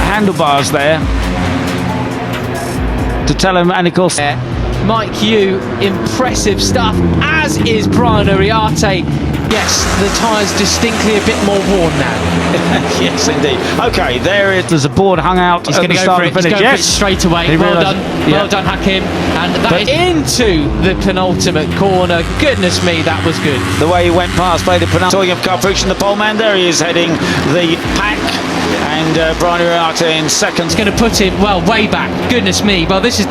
handlebars there to tell him, and of course Mike Hugh, impressive stuff, as is Brian Uriarte. Yes, the tyre's distinctly a bit more worn now. Yes, indeed. Okay, there's a board hung out. He's going to go for it. He's going for it straight away. Well done. Well done, Hakim. And that is into the penultimate corner. Goodness me, that was good. The way he went past Veda Ega. Talking of Carpucci, the pole man, there he is heading the pack. And Brian Uriarte in second. It's going to put him, well, way back. Goodness me. Well, this is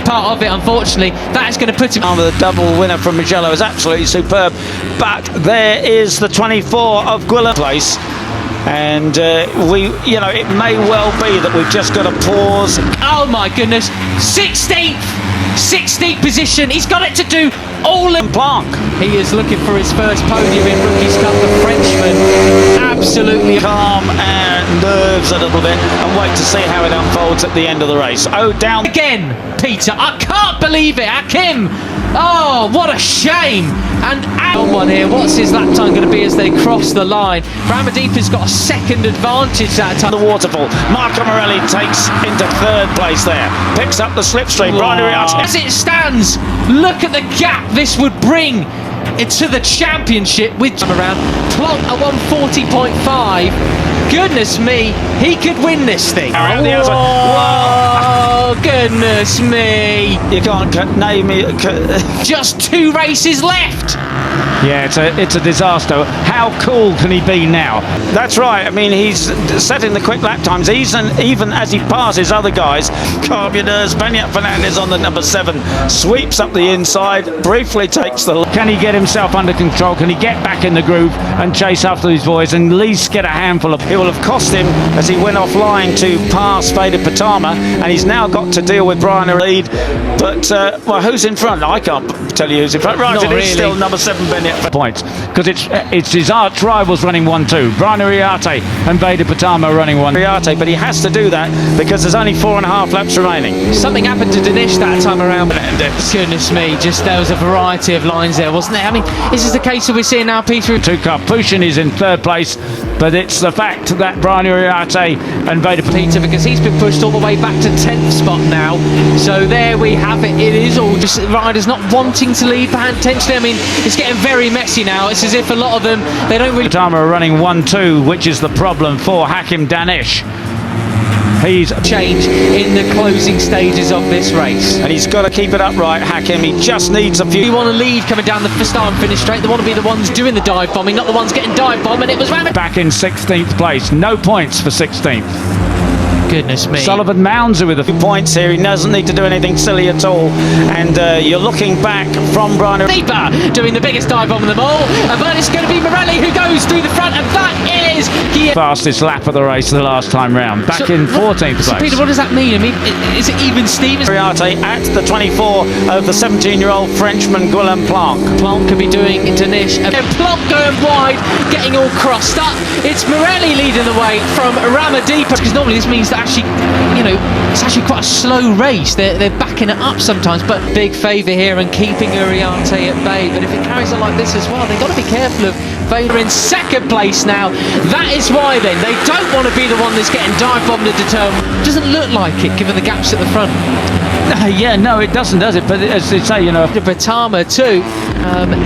part of it, unfortunately. That is going to put him... The double winner from Mugello is absolutely superb. But there is the 24 of Gwilym place. And it may well be that we've just got to pause. Oh my goodness, 16th position. He's got it to do all in Planck. He is looking for his first podium in Rookies Cup. The Frenchman absolutely calm and nerves a little bit, and wait to see how it unfolds at the end of the race. Oh, down again, Peter. I can't believe it, Hakim. Oh, what a shame. And one here, what's his lap time going to be as they cross the line? Ramadipa's got a second advantage that time. The waterfall. Marco Morelli takes into third place there. Picks up the slipstream. As it stands, look at the gap this would bring into the championship with around Plonk at 140.5. Goodness me, he could win this thing. Around the outside. Oh, goodness me. You can't name it. Just 2 races left. Yeah, it's a disaster. How cool can he be now? That's right. I mean, he's setting the quick lap times, even as he passes other guys. Carburetors, Benyat Fernandez on the number 7, sweeps up the inside, briefly takes the... Can he get himself under control? Can he get back in the groove and chase after these boys and at least get a handful of... It will have cost him as he went offline to pass Ega Pratama, and he's now got to deal with Brian lead. But, well, who's in front? I can't tell you who's in front. Right, it is still number 7, Benyat points, because it's his arch rivals running 1-2. Brian Uriarte and Ega Pratama running 1. Uriarte, but he has to do that because there's only 4.5 laps remaining. Something happened to Dinesh that time around. Goodness me, just there was a variety of lines there, wasn't there? I mean, this is the case that we're seeing now, Peter. Carpucci is in third place, but it's the fact that Brian Uriarte and Ega Peter, because he's been pushed all the way back to 10th spot now. So there we have it. It is all just riders not wanting to lead potentially. I mean, it's getting very messy now. It's as if a lot of them, they don't really... Pratama are running 1-2, which is the problem for Hakim Danish. He's change in the closing stages of this race, and he's got to keep it upright. Hakim, he just needs a few. You want to lead coming down the start and finish straight. They want to be the ones doing the dive bombing, not the ones getting dive bombed. And it was Ramad back in 16th place. No points for 16th. Goodness me. Sullivan Mounds with a few points here. He doesn't need to do anything silly at all. And you're looking back from Brian Deeper doing the biggest dive bomb of them all. But it's going to be Morelli who goes through the front, and that is fastest lap of the race the last time round. Back in 14th place. Peter, what does that mean? I mean, is it even Stevens? Uriarte at the 24 of the 17-year-old Frenchman Gwilym Planck. Planck could be doing Dinesh. And Planck going wide, getting all crossed up. It's Morelli leading the way from Ramadipa, because normally this means that actually, it's actually quite a slow race. They're backing it up sometimes, but big favour here and keeping Uriarte at bay. But if it carries on like this as well, they've got to be careful of Veda in second place now. That is why then they don't want to be the one that's getting dive bombed and determined. Doesn't look like it, given the gaps at the front. Yeah, no, it doesn't, does it? But as they say, Pratama too,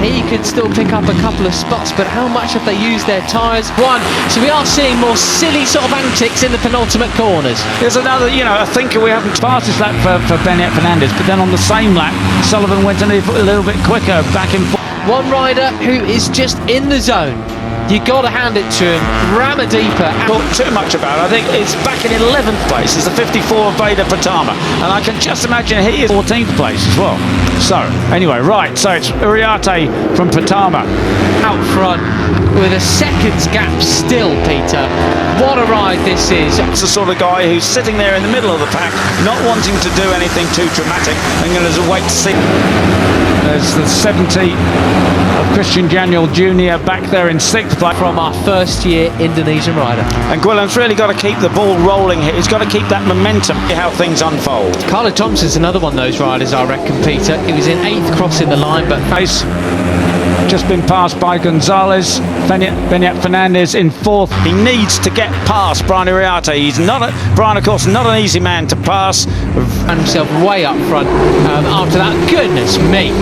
he can still pick up a couple of spots, but how much have they used their tyres? So we are seeing more silly sort of antics in the penultimate corners. There's another, a thinker we haven't fastest lap for Benyat Fernandez, but then on the same lap, Sullivan went a little bit quicker back and forth. One rider who is just in the zone. You got to hand it to him. Ramadipa. Not too much about it. I think it's back in 11th place. It's the 54 of Ega Pratama, and I can just imagine he is 14th place as well. So anyway, right. So it's Uriarte from Pratama out front with a second's gap still. Peter, what a ride this is. It's the sort of guy who's sitting there in the middle of the pack, not wanting to do anything too dramatic, and going to wait to see. There's the 70 of Christian Daniel Jr. back there in 6th place. From our first year Indonesian rider. And Gwilym's really got to keep the ball rolling here. He's got to keep that momentum, how things unfold. Carlo Thompson's another one of those riders, I reckon, Peter. He was in 8th crossing the line, but face just been passed by Gonzalez. Benyat Fernandez in fourth. He needs to get past Brian Iriarte. He's not Brian, of course, not an easy man to pass. Found himself way up front after that. Goodness me.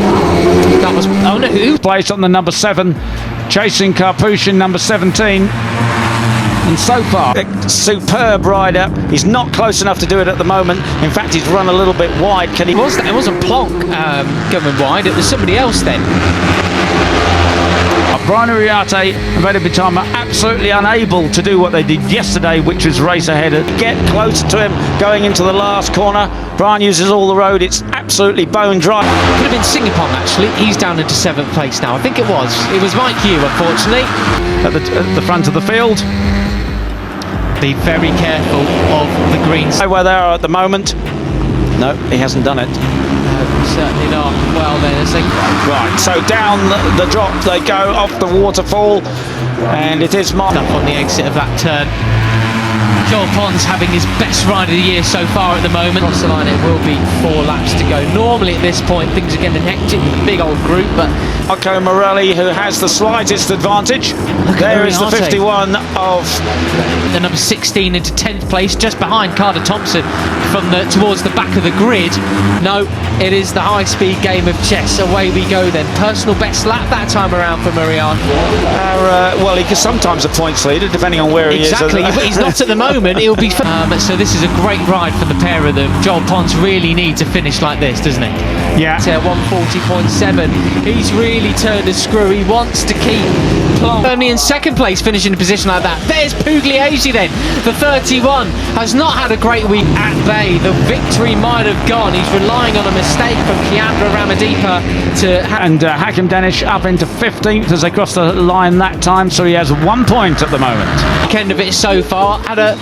That was, oh no, who? Placed on the number 7, chasing Karpushin, number 17. And so far, a superb rider. He's not close enough to do it at the moment. In fact, he's run a little bit wide. Can he? It wasn't Plonk going wide. It was somebody else then. Brian Iriarte and Veda Ega Pratama absolutely unable to do what they did yesterday, which was race ahead and get closer to him going into the last corner. Brian uses all the road. It's absolutely bone dry. Could have been Singapore actually. He's down into 7th place now. I think it was. It was Mike Hugh, unfortunately. At the front of the field. Be very careful of the greens. Where they are at the moment. No, he hasn't done it. Certainly not. Well then, it's right. So down the drop they go off the waterfall, and it is marked up on the exit of that turn. Joel Pons having his best ride of the year so far at the moment. Across the line, it will be 4 laps to go. Normally at this point, things are getting hectic with the big old group, but Marco Morelli, who has the slightest advantage. There is the 51 of the number 16 into 10th place, just behind Carter Thompson from towards the back of the grid. No, it is the high-speed game of chess. Away we go then. Personal best lap that time around for Marianne. Well, he can sometimes a points leader, depending on where he is. Exactly, but he's not at the moment. It'll be fun. So this is a great ride for the pair of them. Joel Pons really needs a finish like this, doesn't he? Yeah. 140.7. He's really turned a screw. He wants to keep Plonk firmly in 2nd place, finishing in a position like that. There's Pugliese then. The 31 has not had a great week at Bay. The victory might have gone. He's relying on a mistake from Kiandra Ramadipa to... And Hakim Danish up into 15th as they cross the line that time, so he has 1 point at the moment. End of it so far. Had a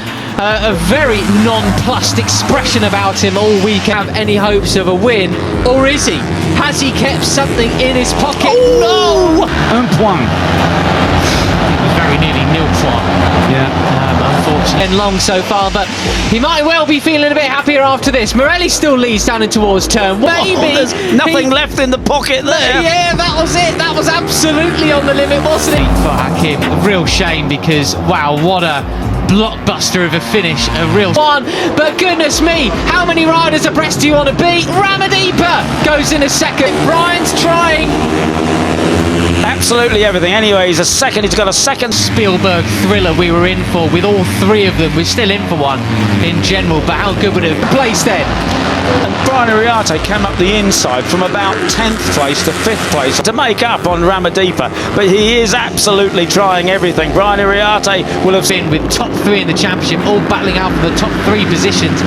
very nonplussed expression about him all week. Have any hopes of a win, or is he? Has he kept something in his pocket? Oh! No! Un point. Very nearly nil point. Yeah. Unfortunately. And long so far, but he might well be feeling a bit happier after this. Morelli still leads down in towards turn. Maybe there's nothing left in the pocket there. Yeah, that was it. That was absolutely on the limit, wasn't it? For Hakim, a real shame because wow, what a blockbuster of a finish, a real one. But goodness me, how many riders abreast do you want to beat? Ramadipa goes in a second. Brian's trying. Absolutely everything. Anyway, he's got a second Spielberg thriller we were in for with all 3 of them. We're still in for one in general, but how good would it have placed then? And Brian Iriarte came up the inside from about 10th place to 5th place to make up on Ramadipa, but he is absolutely trying everything. Brian Iriarte will have been with top 3 in the championship, all battling out for the top 3 positions.